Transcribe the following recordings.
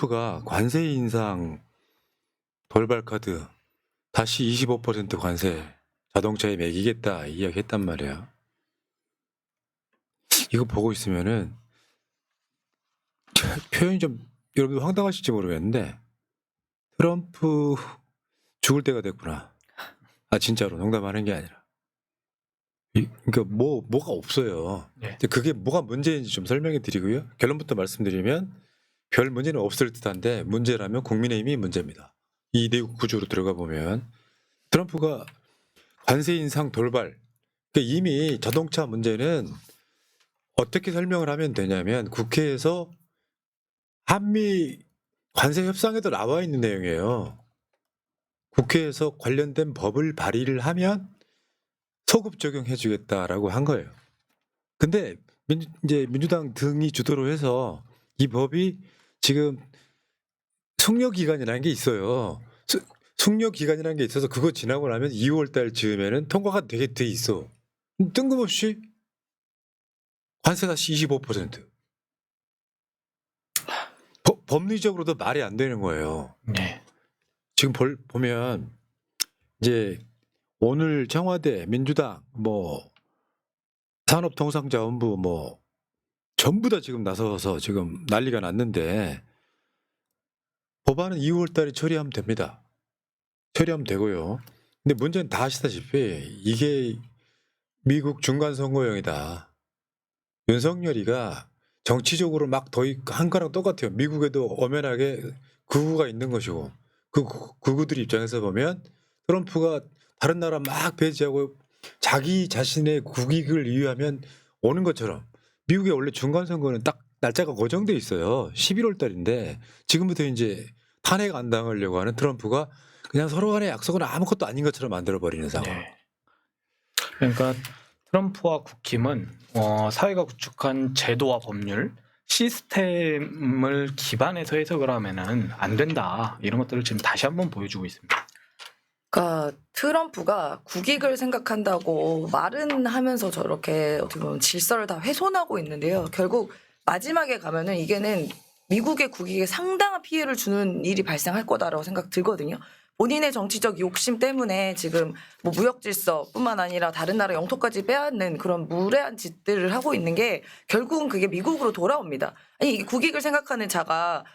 트럼프가 관세 인상 돌발 카드 다시 25% 관세 자동차에 매기겠다 이야기했단 말이야. 이거 보고 있으면은 표현이 좀 여러분들 황당하실지 모르겠는데 트럼프 죽을 때가 됐구나. 아 진짜로 농담하는 게 아니라. 그러니까 뭐가 없어요. 네. 근데 그게 뭐가 문제인지 좀 설명해 드리고요. 결론부터 말씀드리면 별 문제는 없을 듯한데 문제라면 국민의힘이 문제입니다. 이 내국 구조로 들어가 보면 트럼프가 관세 인상 돌발. 그러니까 이미 자동차 문제는 어떻게 설명을 하면 되냐면 국회에서 한미 관세 협상에도 나와 있는 내용이에요. 국회에서 관련된 법을 발의를 하면 소급 적용해 주겠다라고 한 거예요. 근데 이제 민주당 등이 주도로 해서 이 법이 지금 숙려 기간이라는 게 있어요. 숙려 기간이라는 게 있어서 그거 지나고 나면 2월 달 즈음에는 통과가 되게 돼 있어. 뜬금없이 관세 다시 25%. 법리적으로도 말이 안 되는 거예요. 네. 지금 보면 이제 오늘 청와대, 민주당, 뭐 산업통상자원부 뭐 전부 다 지금 나서서 지금 난리가 났는데 법안은 2월 달에 처리하면 됩니다. 처리하면 되고요. 근데 문제는 다 아시다시피 이게 미국 중간선거용이다. 윤석열이가 정치적으로 막 한 거랑 똑같아요. 미국에도 엄연하게 극우가 있는 것이고 그 극우들 입장에서 보면 트럼프가 다른 나라 막 배제하고 자기 자신의 국익을 위하면 오는 것처럼 미국의 원래 중간선거는 딱 날짜가 고정돼 있어요. 11월 달인데 지금부터 이제 탄핵 안 당하려고 하는 트럼프가 그냥 서로 간의 약속은 아무것도 아닌 것처럼 만들어버리는 상황. 네. 그러니까 트럼프와 국힘은 사회가 구축한 제도와 법률, 시스템을 기반해서 해석을 하면은 안 된다. 이런 것들을 지금 다시 한번 보여주고 있습니다. 그러니까 트럼프가 국익을 생각한다고 말은 하면서 저렇게 어떻게 보면 질서를 다 훼손하고 있는데요. 결국 마지막에 가면은 이게는 미국의 국익에 상당한 피해를 주는 일이 발생할 거다라고 생각 들거든요. 본인의 정치적 욕심 때문에 지금 뭐 무역 질서뿐만 아니라 다른 나라 영토까지 빼앗는 그런 무례한 짓들을 하고 있는 게 결국은 그게 미국으로 돌아옵니다. 아니 이게 국익을 생각하는 자가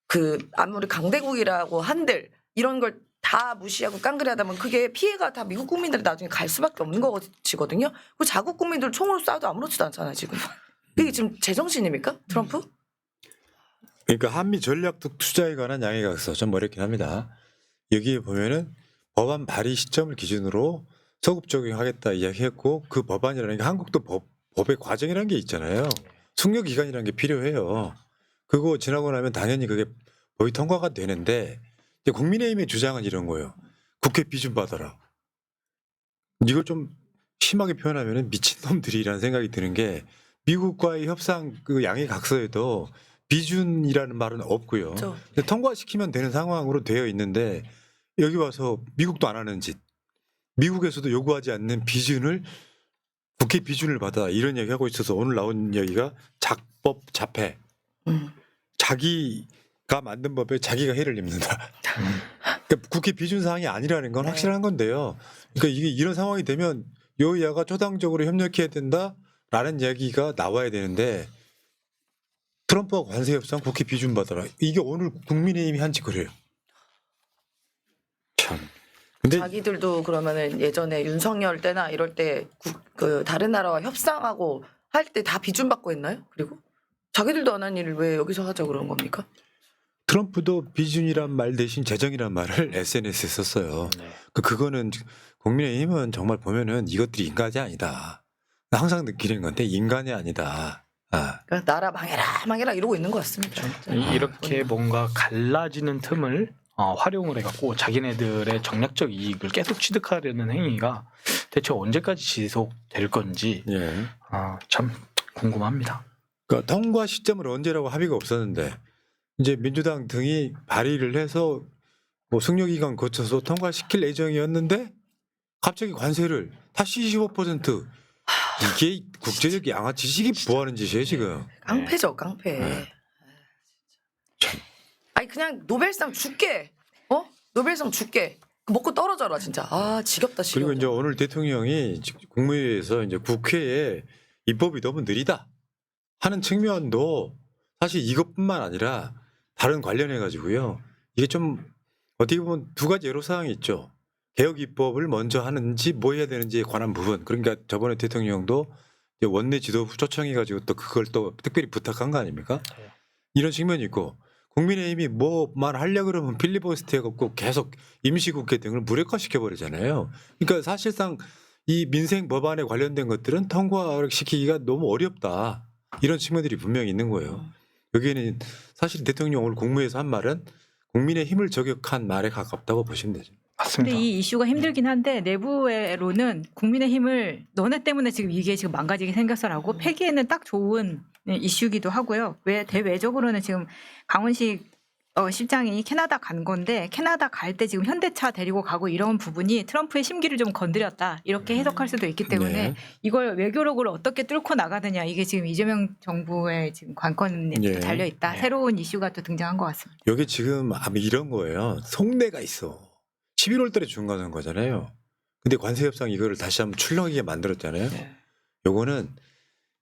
그 아무리 강대국이라고 한들 이런 걸 다 무시하고 깡그리 하다 보면 그게 피해가 다 미국 국민들이 나중에 갈 수밖에 없는 것이거든요. 그 자국 국민들 총으로 쏴도 아무렇지도 않잖아요 지금. 이게 지금 제정신입니까 트럼프? 그러니까 한미 전략적 투자에 관한 양해각서 좀 어렵긴 합니다. 여기에 보면은 법안 발의 시점을 기준으로 소급 적용하겠다 이야기했고 그 법안이라는 게 한국도 법의 과정이라는 게 있잖아요. 숙려 기간이라는 게 필요해요. 그거 지나고 나면 당연히 그게 법이 통과가 되는데 이제 국민의힘의 주장은 이런 거예요. 국회 비준 받아라. 이걸 좀 심하게 표현하면 미친놈들이라는 생각이 드는 게 미국과의 협상 그 양해각서에도 비준이라는 말은 없고요. 그렇죠. 근데 통과시키면 되는 상황으로 되어 있는데 여기 와서 미국도 안 하는 짓, 미국에서도 요구하지 않는 비준을 국회 비준을 받아 이런 얘기하고 있어서 오늘 나온 얘기가 작법 자폐. 자기가 만든 법에 자기가 해를 입는다. 그러니까 국회 비준 사항이 아니라는 건 네. 확실한 건데요. 그러니까 이게 이런 상황이 되면 여야가 초당적으로 협력해야 된다라는 이야기가 나와야 되는데 트럼프와 관세 협상 국회 비준 받아라. 이게 오늘 국민의힘이 한 짓 그래요. 참. 근데 자기들도 그러면은 예전에 윤석열 때나 이럴 때 그 다른 나라와 협상하고 할 때 다 비준 받고 했나요? 그리고 자기들도 안 한 일을 왜 여기서 하자 그런 겁니까? 트럼프도 비준이란 말 대신 재정이란 말을 SNS에 썼어요. 네. 그거는 국민의힘은 정말 보면은 이것들이 인간이 아니다. 항상 느끼는 건데 인간이 아니다. 아. 그러니까 나라 망해라 이러고 있는 것 같습니다. 이렇게 뭔가 갈라지는 틈을 활용을 해갖고 자기네들의 정략적 이익을 계속 취득하려는 행위가 대체 언제까지 지속될 건지 예. 참 궁금합니다. 그러니까 통과 시점을 언제라고 합의가 없었는데 이제 민주당 등이 발의를 해서 뭐 숙려기간 거쳐서 통과시킬 예정이었는데 갑자기 관세를 다시 25% 이게 국제적 양아치 지식이 뭐하는 짓이에요 지금. 깡패죠 깡패. 네. 참. 아니 그냥 노벨상 줄게. 노벨상 줄게. 먹고 떨어져라 진짜. 아 지겹다 지겹다. 그리고 이제 오늘 대통령이 국무회의에서 이제 국회에 입법이 너무 느리다 하는 측면도 사실 이것뿐만 아니라 다른 관련해 가지고요. 이게 좀 어떻게 보면 두 가지 애로 사항이 있죠. 개혁 입법을 먼저 하는지 뭐 해야 되는지에 관한 부분. 그러니까 저번에 대통령도 이제 원내 지도부 초청해 가지고 또 그걸 또 특별히 부탁한 거 아닙니까? 네. 이런 측면이 있고 국민의힘이 뭐만 하려고 그러면 필리버스터 해갖고 계속 임시국회 등을 무력화시켜 버리잖아요. 그러니까 사실상 이 민생 법안에 관련된 것들은 통과시키기가 너무 어렵다. 이런 측면들이 분명히 있는 거예요. 여기에는 사실 대통령 오늘 국무회에서 한 말은 국민의힘을 저격한 말에 가깝다고 보시면 되죠. 맞습니다. 근데 이 이슈가 힘들긴 한데 내부로는 국민의힘을 너네 때문에 지금 이게 지금 망가지게 생겼어라고 폐기에는 딱 좋은 이슈기도 하고요. 왜 대외적으로는 지금 강훈식 실장이 캐나다 간 건데 캐나다 갈 때 지금 현대차 데리고 가고 이런 부분이 트럼프의 심기를 좀 건드렸다 이렇게 해석할 수도 있기 때문에 네. 이걸 외교력으로 어떻게 뚫고 나가느냐 이게 지금 이재명 정부의 지금 관건에 네. 달려 있다. 네. 새로운 이슈가 또 등장한 것 같습니다. 여기 지금 아마 이런 거예요. 속내가 있어. 11월 달에 중간선거잖아요. 근데 관세협상 이거를 다시 한번 출렁이게 만들었잖아요. 네. 요거는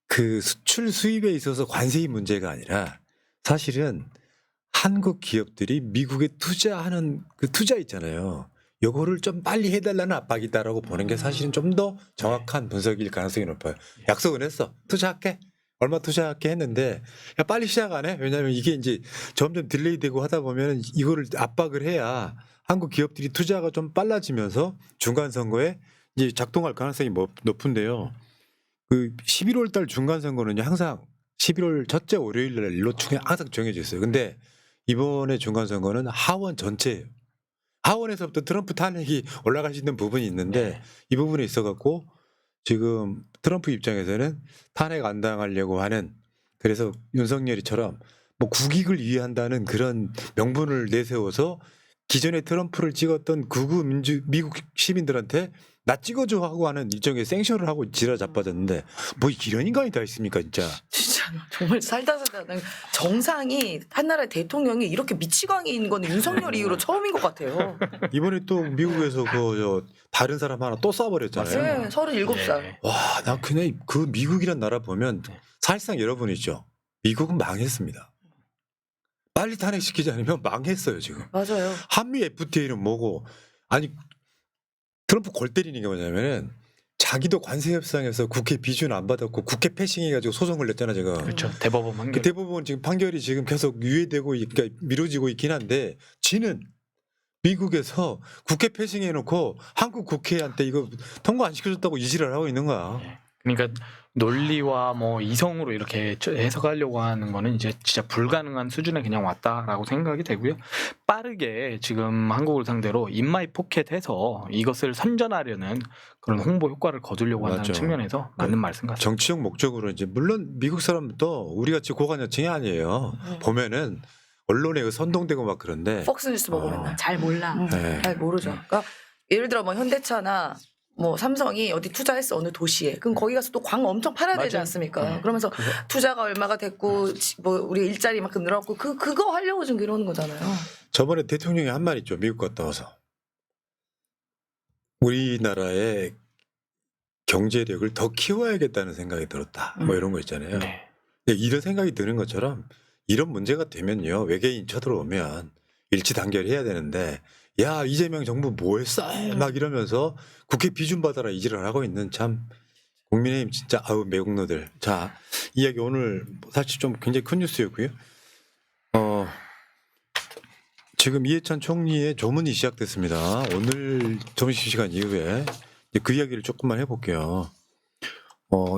그 수출 수입에 있어서 관세의 문제가 아니라 사실은 한국 기업들이 미국에 투자하는 그 투자 있잖아요. 요거를 좀 빨리 해달라는 압박이다라고 보는 게 사실은 좀 더 정확한 분석일 가능성이 높아요. 약속은 했어. 투자할게. 얼마 투자할게 했는데 야 빨리 시작 안 해? 왜냐하면 이게 이제 점점 딜레이되고 하다 보면 이거를 압박을 해야 한국 기업들이 투자가 좀 빨라지면서 중간 선거에 이제 작동할 가능성이 높은데요. 그 11월 달 중간 선거는 항상 11월 첫째 월요일 날로 항상 정해져 있어요. 근데 이번에 중간 선거는 하원 전체예요. 하원에서부터 트럼프 탄핵이 올라갈 수 있는 부분이 있는데 네. 이 부분에 있어 갖고 지금 트럼프 입장에서는 탄핵 안 당하려고 하는 그래서 윤석열이처럼 뭐 국익을 위한다는 그런 명분을 내세워서 기존에 트럼프를 찍었던 극우 미국 시민들한테 나 찍어줘 하고 하는 일종의 생쇼를 하고 지라 자빠졌는데 뭐 이런 인간이 다 있습니까 진짜. 진짜 정말 살다 정상이 한 나라의 대통령이 이렇게 미치광이인 건 윤석열 이후로 처음인 것 같아요. 이번에 또 미국에서 다른 사람 하나 또 쏴버렸잖아요. 네, 37살. 네. 와, 나 그냥 그 미국이란 나라 보면 네. 사실상 여러분이죠. 미국은 망했습니다. 빨리 탄핵시키지 않으면 망했어요 지금. 맞아요. 한미 FTA는 뭐고 아니 트럼프 골 때리는 게 뭐냐면은 자기도 관세 협상에서 국회 비준 안 받았고 국회 패싱해가지고 소송을 냈잖아 지금. 그렇죠. 대법원 그 판결. 대법원 지금 판결이 지금 계속 유예되고 그러니까 미뤄지고 있긴 한데 지는 미국에서 국회 패싱해놓고 한국 국회한테 이거 통과 안 시켜줬다고 이지랄 하고 있는 거야. 네. 그러니까 논리와 뭐 이성으로 이렇게 해석하려고 하는 거는 이제 진짜 불가능한 수준에 그냥 왔다라고 생각이 되고요. 빠르게 지금 한국을 상대로 인마이 포켓해서 이것을 선전하려는 그런 홍보 효과를 거두려고 한다는 맞죠. 측면에서 맞는 말씀 같습니다. 정치적 목적으로 이제 물론 미국 사람도 우리 같이 고관여층이 아니에요. 보면은 언론에 선동되고 막 그런데 폭스뉴스 보고 어. 맨날. 잘 몰라. 네. 잘 모르죠. 그러니까 예를 들어 뭐 현대차나 뭐 삼성이 어디 투자했어 어느 도시에 그럼 거기 가서 또 광 엄청 팔아야 되지 맞아요. 않습니까? 네. 그러면서 투자가 얼마가 됐고 뭐 우리 일자리 만큼 늘었고 그거 하려고 지금 이러는 거잖아요. 저번에 대통령이 한 말 있죠. 미국 갔다 와서 우리나라의 경제력을 더 키워야겠다는 생각이 들었다. 뭐 이런 거 있잖아요. 네. 근데 이런 생각이 드는 것처럼 이런 문제가 되면요. 외계인 쳐들어오면 일치 단결해야 되는데 야 이재명 정부 뭐 했어? 막 이러면서 국회 비준 받아라 이지랄 하고 있는 참 국민의힘 진짜 아우 매국노들. 자 이야기 오늘 사실 좀 굉장히 큰 뉴스였고요. 지금 이해찬 총리의 조문이 시작됐습니다. 오늘 점심시간 이후에 이제 그 이야기를 조금만 해볼게요.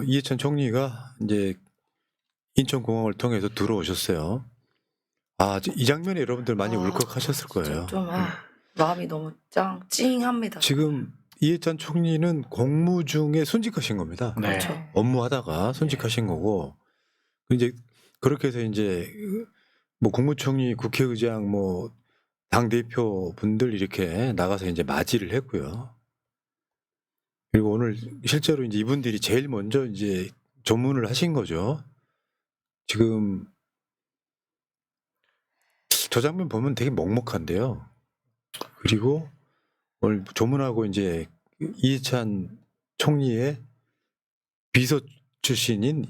이해찬 총리가 이제 인천공항을 통해서 들어오셨어요. 이 장면에 여러분들 많이 울컥하셨을 거예요. 좀 마음이 너무 찡합니다. 지금 이해찬 총리는 공무 중에 손직하신 겁니다. 네. 그렇죠. 업무하다가 손직하신 거고 이제 그렇게 해서 이제 뭐 국무총리, 국회의장, 뭐 당 대표 분들 이렇게 나가서 이제 맞이를 했고요. 그리고 오늘 실제로 이제 이분들이 제일 먼저 이제 조문을 하신 거죠. 지금 저 장면 보면 되게 먹먹한데요. 그리고 오늘 조문하고 이제 이해찬 총리의 비서 출신인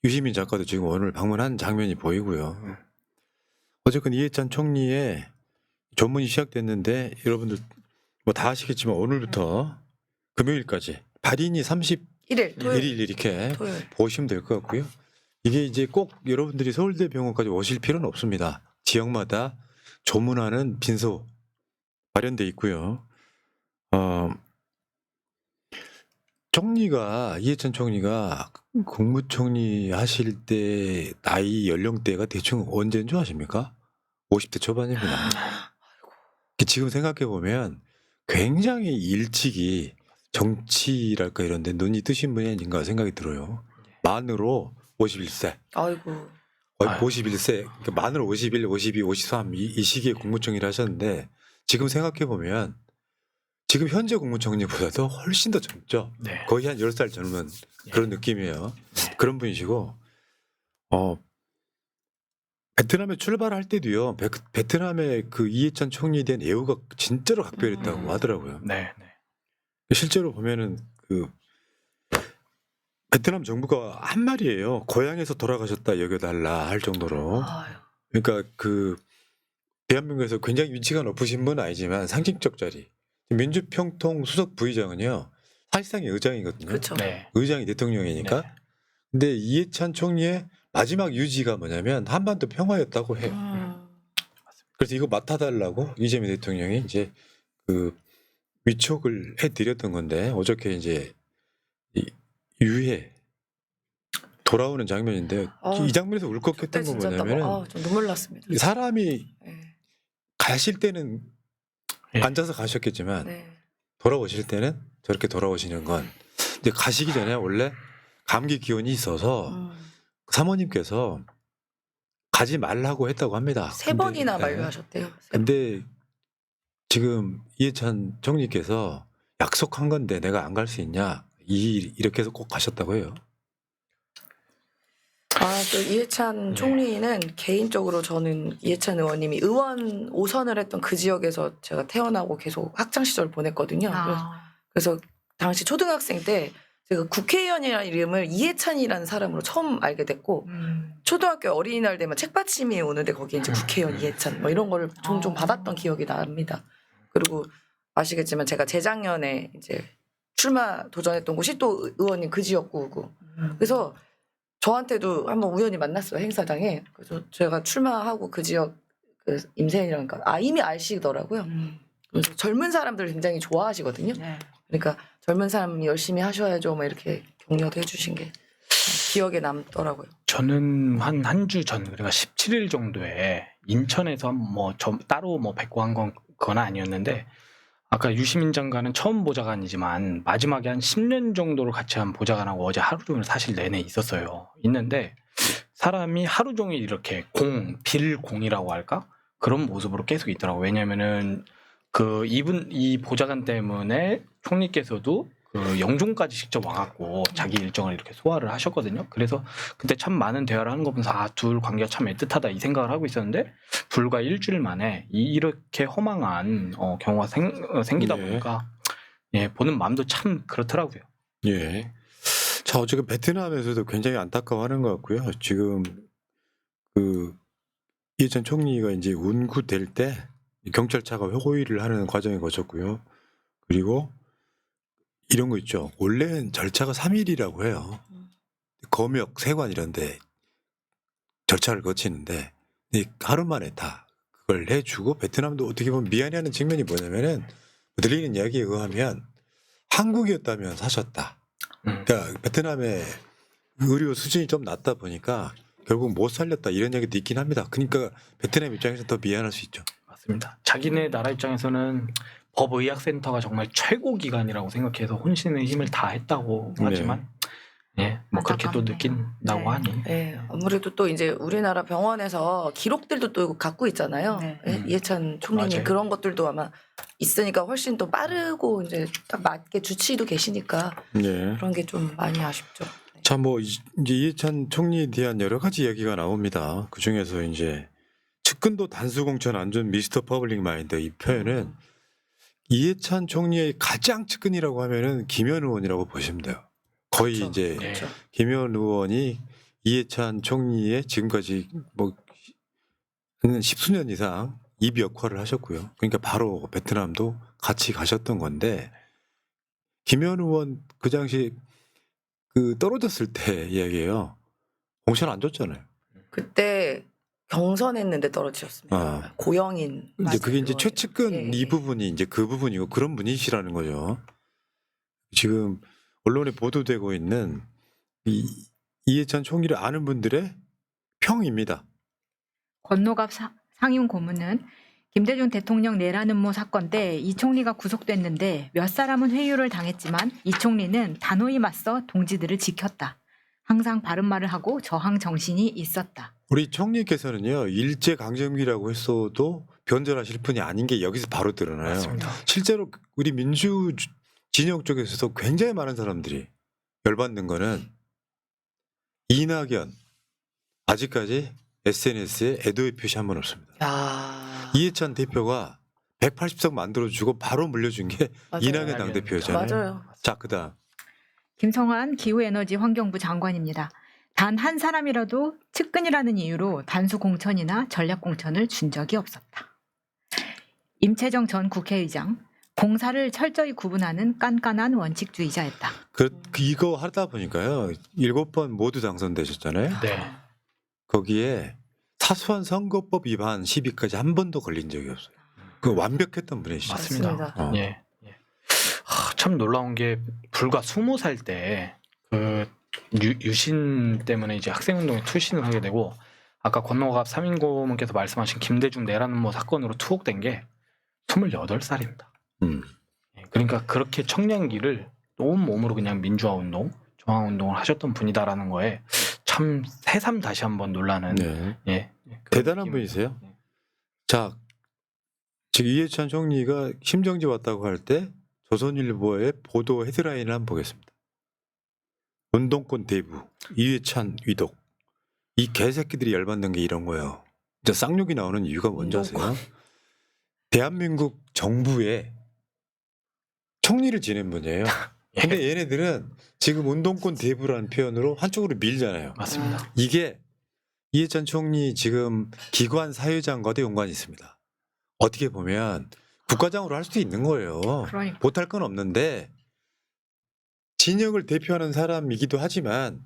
유시민 작가도 지금 오늘 방문한 장면이 보이고요. 어쨌건 이해찬 총리의 조문이 시작됐는데 여러분들 뭐 다 아시겠지만 오늘부터 금요일까지 발인이 31일 1일 토요일 이렇게 토요일. 보시면 될 것 같고요. 이게 이제 꼭 여러분들이 서울대병원까지 오실 필요는 없습니다. 지역마다 조문하는 빈소 마련돼 있고요. 총리가 이해찬 총리가 국무총리 하실 때 나이 연령대가 대충 언제인 줄 아십니까? 50대 초반입니다. 지금 생각해 보면 굉장히 일찍이 정치랄까 이런 데 눈이 뜨신 분이 아닌가 생각이 들어요. 만으로 51세. 아이고. 아유. 51세. 그러니까 만으로 51, 52, 53 이 시기에 국무총리를 하셨는데 지금 생각해 보면 지금 현재 국무총리보다도 훨씬 더 젊죠. 네. 거의 한 10살 젊은 그런 느낌이에요. 그런 분이시고 베트남에 출발할 때도요. 베트남의 그 이해찬 총리에 대한 애호가 진짜로 각별했다고 하더라고요. 네. 실제로 보면은 그 베트남 정부가 한 말이에요. 고향에서 돌아가셨다 여겨달라 할 정도로. 아유. 그러니까 그 대한민국에서 굉장히 위치가 높으신 분은 아니지만 상징적 자리. 민주평통 수석 부의장은요. 사실상의 의장이거든요. 그렇죠. 네. 의장이 대통령이니까. 네. 근데 이해찬 총리의 마지막 유지가 뭐냐면 한반도 평화였다고 해요. 그래서 이거 맡아달라고 이재명 대통령이 이제 그 위촉을 해드렸던 건데 어저께 이제 이 유해 돌아오는 장면인데 이 장면에서 울컥했던 그때 건 진짜 뭐냐면은 좀 눈물 났습니다. 사람이 네. 가실 때는 예. 앉아서 가셨겠지만 네. 돌아오실 때는 저렇게 돌아오시는 건 이제 가시기 전에 원래 감기 기운이 있어서 사모님께서 가지 말라고 했다고 합니다. 세 근데, 번이나 네. 만류하셨대요. 근데 지금 이해찬 총리께서 약속한 건데 내가 안 갈 수 있냐 이렇게 해서 꼭 가셨다고 해요. 또 이해찬 네. 총리는 개인적으로 저는 이해찬 의원님이 의원 5선을 했던 그 지역에서 제가 태어나고 계속 학창 시절 보냈거든요. 그래서 당시 초등학생 때 제가 국회의원이라는 이름을 이해찬이라는 사람으로 처음 알게 됐고 초등학교 어린이날 되면 책받침이 오는데 거기에 이제 국회의원 이해찬 뭐 이런 거를 종종 받았던 기억이 납니다. 그리고 아시겠지만 제가 재작년에 이제 출마 도전했던 곳이 또 의원님 그 지역구고 그래서 저한테도 한번 우연히 만났어요 행사장에. 그래서 제가 출마하고 그 지역 그 임세인이라니까 이미 아시더라고요. 그래서 젊은 사람들 굉장히 좋아하시거든요. 네. 그러니까 젊은 사람 열심히 하셔야죠. 뭐 이렇게 격려도 해주신 게 기억에 남더라고요. 저는 한 주 전, 그러니까 17일 정도에 인천에서 따로 뵙고 한 건 그건 아니었는데 아까 유시민 장관은 처음 보좌관이지만 마지막에 한 10년 정도를 같이 한 보좌관하고 어제 하루 종일 사실 내내 있었어요. 있는데 사람이 하루 종일 이렇게 빌공이라고 할까? 그런 모습으로 계속 있더라고요. 왜냐면은 이 보좌관 때문에 총리께서도 그 영종까지 직접 와갖고 자기 일정을 이렇게 소화를 하셨거든요. 그래서 그때 참 많은 대화를 하는 거 보면서 둘 관계가 참 애틋하다 이 생각을 하고 있었는데 불과 일주일 만에 이렇게 허망한 경우가 생기다 네. 보니까 보는 마음도 참 그렇더라고요. 예. 자, 어쨌든 베트남에서도 굉장히 안타까워하는 것 같고요. 지금 그 이해찬 총리가 이제 운구될 때 경찰차가 호위를 하는 과정을 거쳤고요. 그리고 이런 거 있죠. 원래는 절차가 3일이라고 해요. 검역, 세관 이런데 절차를 거치는데 하루 만에 다 그걸 해주고 베트남도 어떻게 보면 미안해하는 측면이 뭐냐면은 들리는 이야기에 의하면 한국이었다면 사셨다. 그러니까 베트남의 의료 수준이 좀 낮다 보니까 결국 못 살렸다 이런 얘기도 있긴 합니다. 그러니까 베트남 입장에서 더 미안할 수 있죠. 맞습니다. 자기네 나라 입장에서는 법의학센터가 정말 최고 기관이라고 생각해서 혼신의 힘을 다 했다고 하지만 뭐 그렇게 또 안타깝네요. 느낀다고 네. 하니 네, 아무래도 또 이제 우리나라 병원에서 기록들도 또 갖고 있잖아요. 네. 이해찬 총리님 맞아요. 그런 것들도 아마 있으니까 훨씬 더 빠르고 이제 딱 맞게 주치의도 계시니까 네. 그런 게 좀 많이 아쉽죠. 자, 뭐 이제 이해찬 총리에 대한 여러 가지 이야기가 나옵니다. 그 중에서 이제 측근도 단수공천 안 준 미스터 퍼블릭 마인드 이 표현은 이해찬 총리의 가장 측근이라고 하면은 김현 의원이라고 보시면 돼요. 거의 그렇죠. 이제 네. 그렇죠. 김현 의원이 이해찬 총리의 지금까지 뭐 십수년 이상 입 역할을 하셨고요. 그러니까 바로 베트남도 같이 가셨던 건데 김현 의원 그 당시 그 떨어졌을 때 이야기예요. 공천 안 줬잖아요. 그때 경선했는데 떨어지셨습니다. 아. 고영인. 이제 그게 이제 의원이요. 최측근 예, 이 예. 부분이 이제 그 부분이고 그런 분이시라는 거죠. 지금 언론에 보도되고 있는 이해찬 총리를 아는 분들의 평입니다. 권노갑 상임 고문은 김대중 대통령 내란 음모 사건 때 이 총리가 구속됐는데 몇 사람은 회유를 당했지만 이 총리는 단호히 맞서 동지들을 지켰다. 항상 바른 말을 하고 저항 정신이 있었다. 우리 총리께서는요 일제 강점기라고 했어도 변절하실 분이 아닌 게 여기서 바로 드러나요. 맞습니다. 실제로 우리 민주 진영 쪽에서도 굉장히 많은 사람들이 열받는 거는 이낙연 아직까지 SNS에 애도의 표시 한 번 없습니다. 야. 이해찬 대표가 180석 만들어주고 바로 물려준 게 맞아요. 이낙연 당대표잖아요. 맞아요. 자, 그다음 김성환 기후에너지 환경부 장관입니다. 단 한 사람이라도 측근이라는 이유로 단수 공천이나 전략 공천을 준 적이 없었다. 임채정 전 국회의장, 공사를 철저히 구분하는 깐깐한 원칙주의자였다. 이거 하다 보니까요 7번 모두 당선되셨잖아요. 네. 거기에 사소한 선거법 위반 시비까지 한 번도 걸린 적이 없어요. 그 완벽했던 분이시죠. 맞습니다. 맞습니다. 어. 예. 예. 참 놀라운 게 불과 20살 때 그 유신 때문에 이제 학생운동에 투신을 하게 되고 아까 권노갑 삼인고문께서 말씀하신 김대중 내란 음모 사건으로 투옥된 게 28살입니다. 음. 그러니까 그렇게 청년기를 온 몸으로 그냥 민주화 운동, 저항 운동을 하셨던 분이다라는 거에 참 새삼 다시 한번 놀라는 네. 예, 그런 대단한 느낌입니다. 분이세요. 예. 자, 지금 이해찬 총리가 심정지 왔다고 할 때 조선일보의 보도 헤드라인을 한번 보겠습니다. 운동권 대부, 이해찬 위독. 이 개새끼들이 열받는 게 이런 거예요. 진짜 쌍욕이 나오는 이유가 뭔지 아세요? 대한민국 정부에 총리를 지낸 분이에요. 근데 얘네들은 지금 운동권 대부라는 표현으로 한쪽으로 밀잖아요. 맞습니다. 이게 이해찬 총리 지금 기관 사회장과도 연관이 있습니다. 어떻게 보면 국가장으로 할 수도 있는 거예요. 그러니까. 못할 건 없는데 진영을 대표하는 사람이기도 하지만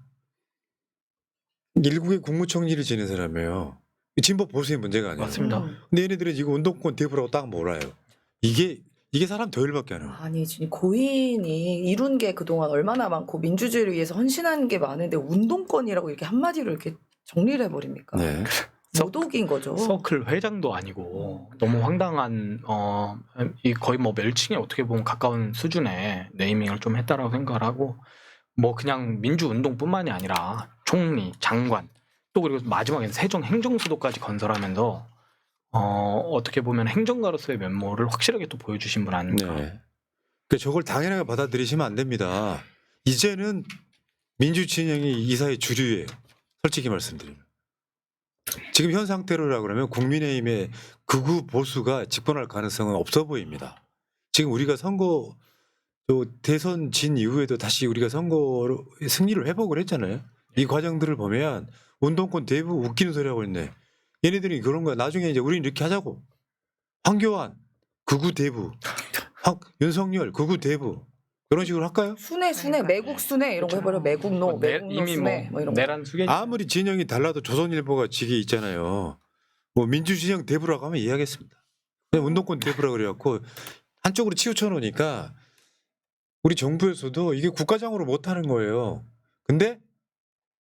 일국의 국무총리를 지낸 사람이에요. 진보 보수의 문제가 아니에요. 맞습니다. 근데 얘네들은 지금 운동권 대부라고 딱 몰아요. 이게 사람 더 열받게 하는 거예요. 아니 지금 고인이 이룬 게 그동안 얼마나 많고 민주주의를 위해서 헌신한 게 많은데 운동권이라고 이렇게 한마디로 이렇게 정리를 해버립니까? 네. 모독인 거죠. 서클 회장도 아니고 너무 황당한 이 거의 뭐 멸칭에 어떻게 보면 가까운 수준의 네이밍을 좀 했다라고 생각을 하고 뭐 그냥 민주운동뿐만이 아니라 총리, 장관 또 그리고 마지막에는 세종 행정수도까지 건설하면서 어떻게 보면 행정가로서의 면모를 확실하게 또 보여주신 분 아닙니까? 네. 그 저걸 당연하게 받아들이시면 안 됩니다. 이제는 민주 진영이 이 사회 주류예요. 솔직히 말씀드리면. 지금 현 상태로라 그러면 국민의힘의 극우 보수가 집권할 가능성은 없어 보입니다. 지금 우리가 선거 또 대선 진 이후에도 다시 우리가 선거로 승리를 회복을 했잖아요. 이 과정들을 보면 운동권 대부 웃기는 소리 하고 있네. 얘네들이 그런 거야. 나중에 이제 우리는 이렇게 하자고. 황교안 극우 대부, 윤석열 극우 대부 그런 식으로 할까요? 순회 매국 순회 이런 거 해버려. 매국노 매국노 이미 순회 뭐 이런 거. 내란 수계 아무리 진영이 달라도 조선일보가 지게 있잖아요. 뭐 민주진영 대부라고 하면 이해하겠습니다. 그냥 운동권 대부라 그래갖고 한쪽으로 치우쳐 놓으니까 우리 정부에서도 이게 국가장으로 못하는 거예요. 근데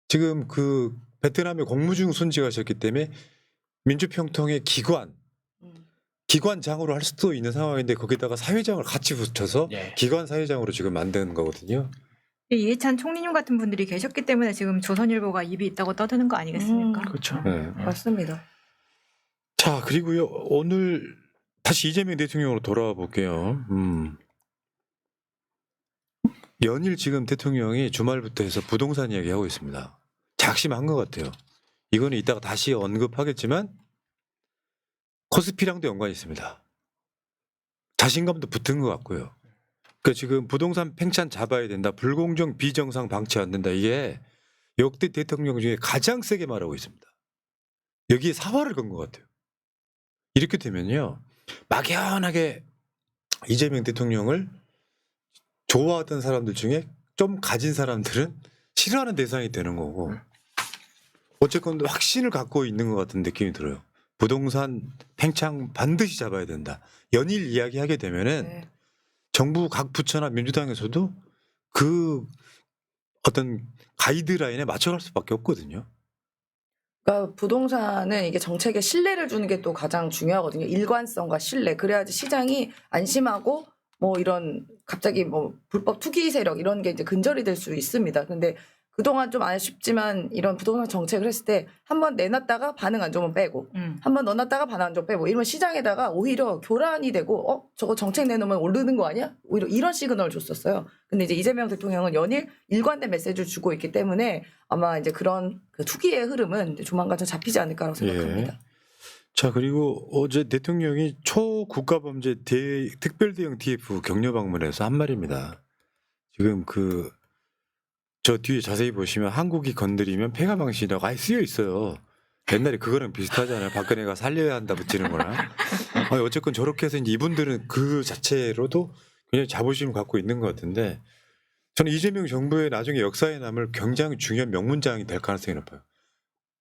지금 그 베트남에 공무중 순직하셨기 때문에 민주평통의 기관장으로 할 수도 있는 상황인데 거기다가 사회장을 같이 붙여서 예. 기관 사회장으로 지금 만드는 거거든요. 이해찬 총리님 같은 분들이 계셨기 때문에 지금 조선일보가 입이 있다고 떠드는 거 아니겠습니까? 그렇죠. 네. 맞습니다. 자, 그리고요 오늘 다시 이재명 대통령으로 돌아와 볼게요. 연일 지금 대통령이 주말부터 해서 부동산 이야기 하고 있습니다. 작심한 것 같아요. 이거는 이따가 다시 언급하겠지만 코스피랑도 연관이 있습니다. 자신감도 붙은 것 같고요. 그러니까 지금 부동산 팽창 잡아야 된다. 불공정 비정상 방치 안 된다. 이게 역대 대통령 중에 가장 세게 말하고 있습니다. 여기에 사활을 건 것 같아요. 이렇게 되면요. 막연하게 이재명 대통령을 좋아하던 사람들 중에 좀 가진 사람들은 싫어하는 대상이 되는 거고 어쨌건 확신을 갖고 있는 것 같은 느낌이 들어요. 부동산 팽창 반드시 잡아야 된다. 연일 이야기하게 되면은 네. 정부 각 부처나 민주당에서도 그 어떤 가이드라인에 맞춰갈 수밖에 없거든요. 그러니까 부동산은 이게 정책에 신뢰를 주는 게 또 가장 중요하거든요. 일관성과 신뢰. 그래야지 시장이 안심하고 뭐 이런 갑자기 뭐 불법 투기 세력 이런 게 이제 근절이 될 수 있습니다. 근데 그동안 좀 아쉽지만 이런 부동산 정책을 했을 때 한번 내놨다가 반응 안 좋으면 빼고 한번 넣어놨다가 반응 안 좋으면 빼고 이러면 시장에다가 오히려 교란이 되고 저거 정책 내놓으면 오르는 거 아니야? 오히려 이런 시그널을 줬었어요. 근데 이제 이재명 대통령은 연일 일관된 메시지를 주고 있기 때문에 아마 이제 그런 그 투기의 흐름은 이제 조만간 좀 잡히지 않을까라고 생각합니다. 자 그리고 어제 대통령이 초국가범죄 특별대응 TF 격려 방문에서 한 말입니다. 지금 저 뒤에 자세히 보시면 한국이 건드리면 폐가 방식이라고 아예 쓰여 있어요. 옛날에 그거랑 비슷하잖아요. 박근혜가 살려야 한다 붙이는 거나. 아니, 어쨌건 저렇게 해서 이제 이분들은 그 자체로도 굉장히 자부심을 갖고 있는 것 같은데 저는 이재명 정부의 나중에 역사에 남을 굉장히 중요한 명문장이 될 가능성이 높아요.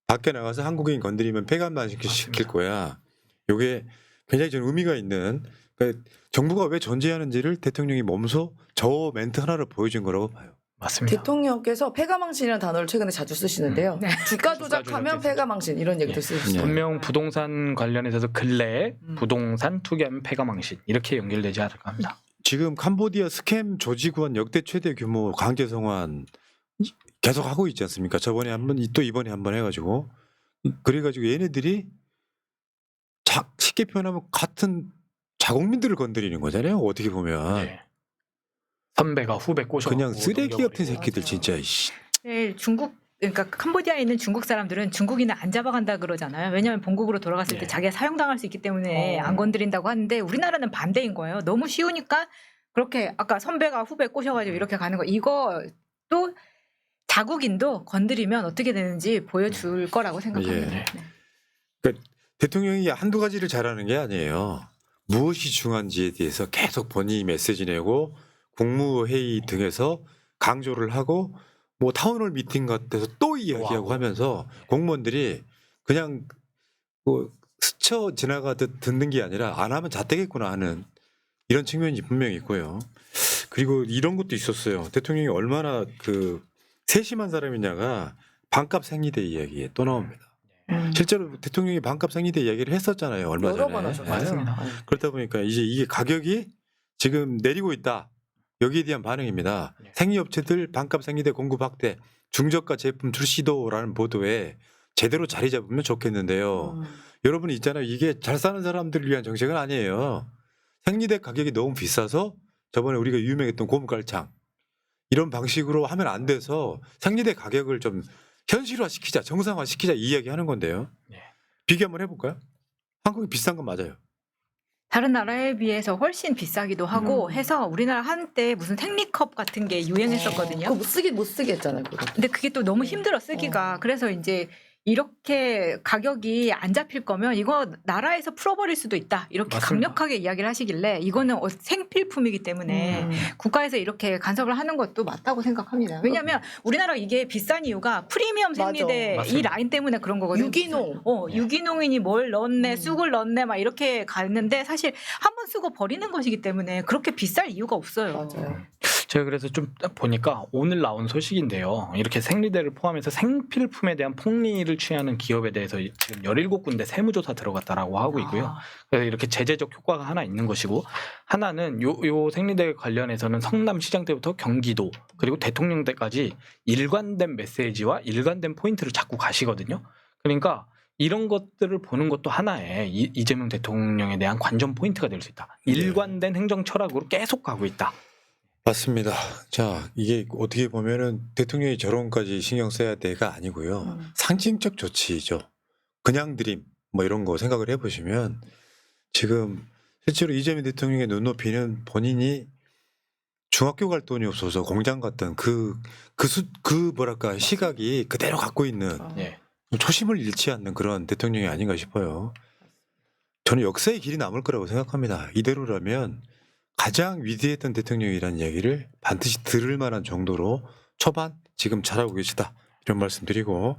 밖에 나가서 한국인 건드리면 폐가만 시킬 거야. 이게 굉장히 좀 의미가 있는 그러니까 정부가 왜 존재하는지를 대통령이 몸소 저 멘트 하나를 보여준 거라고 봐요. 맞습니다. 대통령께서 폐가망신이라는 단어를 최근에 자주 쓰시는데요. 네. 주가 조작하면 폐가망신 이런 얘기도 쓰시죠. 분명 부동산 관련해서도 근래에 부동산 투기하면 폐가망신 이렇게 연결되지 않을까 합니다. 지금 캄보디아 스캠 조직원 역대 최대 규모 강제 송환 계속 하고 있지 않습니까? 저번에 한번 또 이번에 한번 해가지고 그래가지고 얘네들이 쉽게 표현하면 같은 자국민들을 건드리는 거잖아요. 어떻게 보면 네. 선배가 후배 꼬셔 그냥 쓰레기 같은 새끼들 맞아요. 진짜. 이씨. 네, 그러니까 캄보디아에 있는 중국 사람들은 중국인을 안 잡아간다 그러잖아요. 왜냐하면 본국으로 돌아갔을 때 네. 자기가 사형당할 수 있기 때문에 어. 안 건드린다고 하는데 우리나라는 반대인 거예요. 너무 쉬우니까 그렇게 아까 선배가 후배 꼬셔가지고 이렇게 가는 거 이거 또 자국인도 건드리면 어떻게 되는지 보여줄 거라고 생각합니다. 예. 네. 대통령이 한두 가지를 잘하는 게 아니에요. 무엇이 중요한지에 대해서 계속 본인이 메시지 내고 국무회의 등에서 강조를 하고 뭐 타운홀 미팅 같아서 또 이야기하고 와우. 하면서 공무원들이 그냥 뭐 스쳐 지나가듯 듣는 게 아니라 안 하면 잣되겠구나 하는 이런 측면이 분명히 있고요. 그리고 이런 것도 있었어요. 대통령이 얼마나 세심한 사람이냐가 반값 생리대 이야기에 또 나옵니다. 실제로 대통령이 반값 생리대 이야기를 했었잖아요. 얼마 여러 전에. 번 하셨어요. 맞습니다. 그렇다 보니까 이제 이게 가격이 지금 내리고 있다. 여기에 대한 반응입니다. 네. 생리업체들 반값 생리대 공급 확대, 중저가 제품 출시도라는 보도에 제대로 자리 잡으면 좋겠는데요. 여러분 있잖아요. 이게 잘 사는 사람들을 위한 정책은 아니에요. 생리대 가격이 너무 비싸서 저번에 우리가 유명했던 고물깔창 이런 방식으로 하면 안 돼서 생리대 가격을 좀 현실화시키자, 정상화시키자 이 이야기하는 건데요. 네. 비교 한번 해볼까요? 한국이 비싼 건 맞아요. 다른 나라에 비해서 훨씬 비싸기도 하고 해서 우리나라 한때 무슨 생리컵 같은 게 유행했었거든요. 그거 못 쓰게 했잖아요. 그거. 근데 그게 또 너무 힘들어 쓰기가. 그래서 이제 이렇게 가격이 안 잡힐 거면 이거 나라에서 풀어버릴 수도 있다. 이렇게 맞습니다. 강력하게 이야기를 하시길래 이거는 생필품이기 때문에 국가에서 이렇게 간섭을 하는 것도 맞다고 생각합니다. 왜냐하면 우리나라 이게 비싼 이유가 프리미엄 생리대 맞아. 이 라인 때문에 그런 거거든요. 유기농. 유기농이니 뭘 넣었네, 쑥을 넣었네, 막 이렇게 갔는데 사실 한 번 쓰고 버리는 것이기 때문에 그렇게 비쌀 이유가 없어요. 맞아요. 제가 그래서 좀 보니까 오늘 나온 소식인데요. 이렇게 생리대를 포함해서 생필품에 대한 폭리를 취하는 기업에 대해서 지금 17군데 세무조사 들어갔다라고 하고 있고요. 그래서 이렇게 제재적 효과가 하나 있는 것이고 하나는 요 생리대 관련해서는 성남시장 때부터 경기도 그리고 대통령 때까지 일관된 메시지와 일관된 포인트를 자꾸 가시거든요. 그러니까 이런 것들을 보는 것도 하나의 이재명 대통령에 대한 관전 포인트가 될 수 있다. 일관된 행정 철학으로 계속 가고 있다. 맞습니다. 자, 이게 어떻게 보면은 대통령이 저런까지 신경 써야 돼가 아니고요. 상징적 조치죠. 그냥 드림 뭐 이런 거 생각을 해보시면 지금 실제로 이재명 대통령의 눈높이는 본인이 중학교 갈 돈이 없어서 공장 갔던 그 뭐랄까 시각이 그대로 갖고 있는 예. 초심을 잃지 않는 그런 대통령이 아닌가 싶어요. 저는 역사의 길이 남을 거라고 생각합니다. 이대로라면 가장 위대했던 대통령이라는 이야기를 반드시 들을 만한 정도로 초반 지금 잘하고 계시다. 이런 말씀 드리고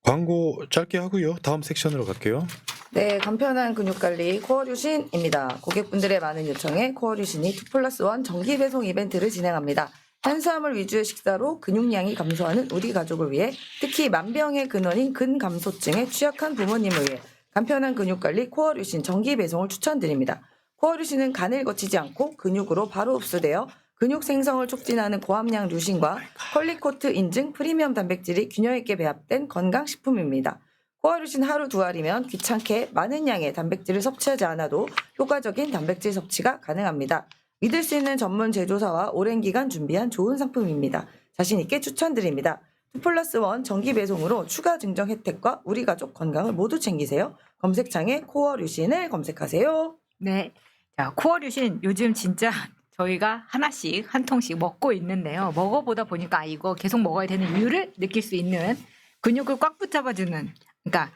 광고 짧게 하고요. 다음 섹션으로 갈게요. 네, 간편한 근육관리 코어류신입니다. 고객분들의 많은 요청에 코어류신이 2+1 정기 배송 이벤트를 진행합니다. 탄수화물 위주의 식사로 근육량이 감소하는 우리 가족을 위해 특히 만병의 근원인 근감소증에 취약한 부모님을 위해 간편한 근육관리 코어류신 정기 배송을 추천드립니다. 코어류신은 간을 거치지 않고 근육으로 바로 흡수되어 근육 생성을 촉진하는 고함량 류신과 컬리코트 인증 프리미엄 단백질이 균형 있게 배합된 건강식품입니다. 코어류신 하루 2알이면 귀찮게 많은 양의 단백질을 섭취하지 않아도 효과적인 단백질 섭취가 가능합니다. 믿을 수 있는 전문 제조사와 오랜 기간 준비한 좋은 상품입니다. 자신 있게 추천드립니다. 2+1 정기 배송으로 추가 증정 혜택과 우리 가족 건강을 모두 챙기세요. 검색창에 코어류신을 검색하세요. 네. 자, 코어류신 요즘 진짜 저희가 하나씩 한 통씩 먹고 있는데요. 먹어보다 보니까 이거 계속 먹어야 되는 이유를 느낄 수 있는 근육을 꽉 붙잡아주는 그러니까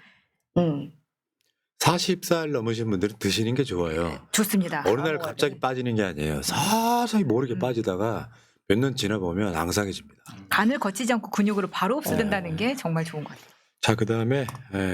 40살 넘으신 분들은 드시는 게 좋아요. 좋습니다. 어느 날 먹어야 갑자기 돼. 빠지는 게 아니에요. 서서히 모르게 빠지다가 몇 년 지나보면 앙상해집니다. 간을 거치지 않고 근육으로 바로 흡수된다는 게 정말 좋은 것 같아요. 자, 그 다음에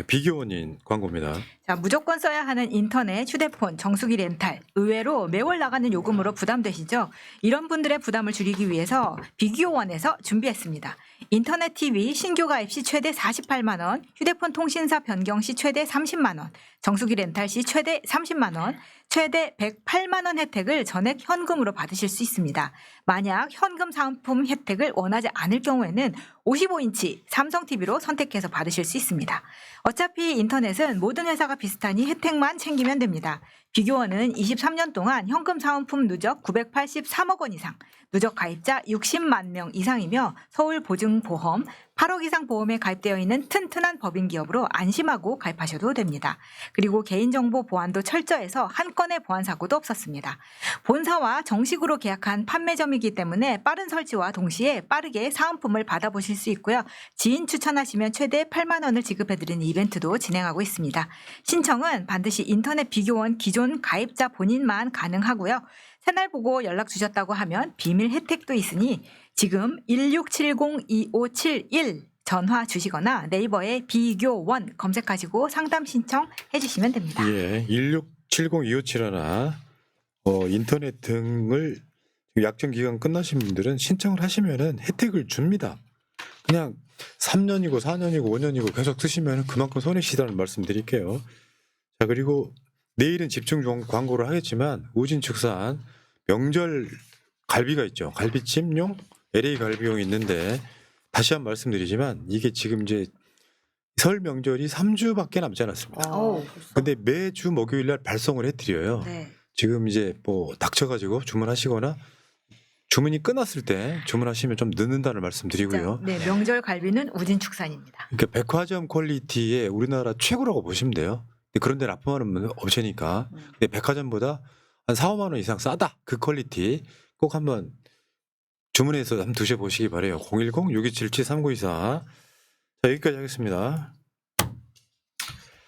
비교원인 광고입니다. 자, 무조건 써야 하는 인터넷, 휴대폰, 정수기 렌탈. 의외로 매월 나가는 요금으로 부담되시죠? 이런 분들의 부담을 줄이기 위해서 비교원에서 준비했습니다. 인터넷 TV 신규 가입 시 최대 48만 원, 휴대폰 통신사 변경 시 최대 30만 원, 정수기 렌탈 시 최대 30만 원, 최대 108만 원 혜택을 전액 현금으로 받으실 수 있습니다. 만약 현금 상품 혜택을 원하지 않을 경우에는 55인치 삼성 TV로 선택해서 받으실 수 있습니다. 어차피 인터넷은 모든 회사가 비슷하니 혜택만 챙기면 됩니다. 비교원은 23년 동안 현금 사은품 누적 983억 원 이상, 누적 가입자 60만 명 이상이며 서울보증보험 8억 이상 보험에 가입되어 있는 튼튼한 법인 기업으로 안심하고 가입하셔도 됩니다. 그리고 개인정보 보안도 철저해서 한 건의 보안 사고도 없었습니다. 본사와 정식으로 계약한 판매점이기 때문에 빠른 설치와 동시에 빠르게 사은품을 받아보실 수 있고요. 지인 추천하시면 최대 8만 원을 지급해드리는 이벤트도 진행하고 있습니다. 신청은 반드시 인터넷 비교원 기존 가입자 본인만 가능하고요. 새날 보고 연락 주셨다고 하면 비밀 혜택도 있으니 지금 1670-2571 전화 주시거나 네이버에 비교원 검색하시고 상담 신청해 주시면 됩니다. 예, 1670-2571 인터넷 등을 약정 기간 끝나신 분들은 신청을 하시면은 혜택을 줍니다. 그냥 3년이고 4년이고 5년이고 계속 쓰시면 그만큼 손해시다는 말씀드릴게요. 자, 그리고 내일은 집중 광고를 하겠지만 우진축산 명절 갈비가 있죠. 갈비찜용, LA 갈비용이 있는데 다시 한 번 말씀드리지만 이게 지금 이제 설 명절이 3주밖에 남지 않았습니다. 오, 근데 매주 목요일 날 발송을 해드려요. 네. 지금 이제 뭐 닥쳐가지고 주문하시거나 주문이 끝났을 때 주문하시면 좀 늦는다는 말씀드리고요. 네, 명절 갈비는 우진축산입니다. 그러니까 백화점 퀄리티의 우리나라 최고라고 보시면 돼요. 근데 그런 데 납품하는 분 없으니까. 근데 백화점보다 한 4, 5만 원 이상 싸다. 그 퀄리티 꼭 한번 주문해서 한번 드셔보시기 바래요. 010-6277-3924. 자, 여기까지 하겠습니다.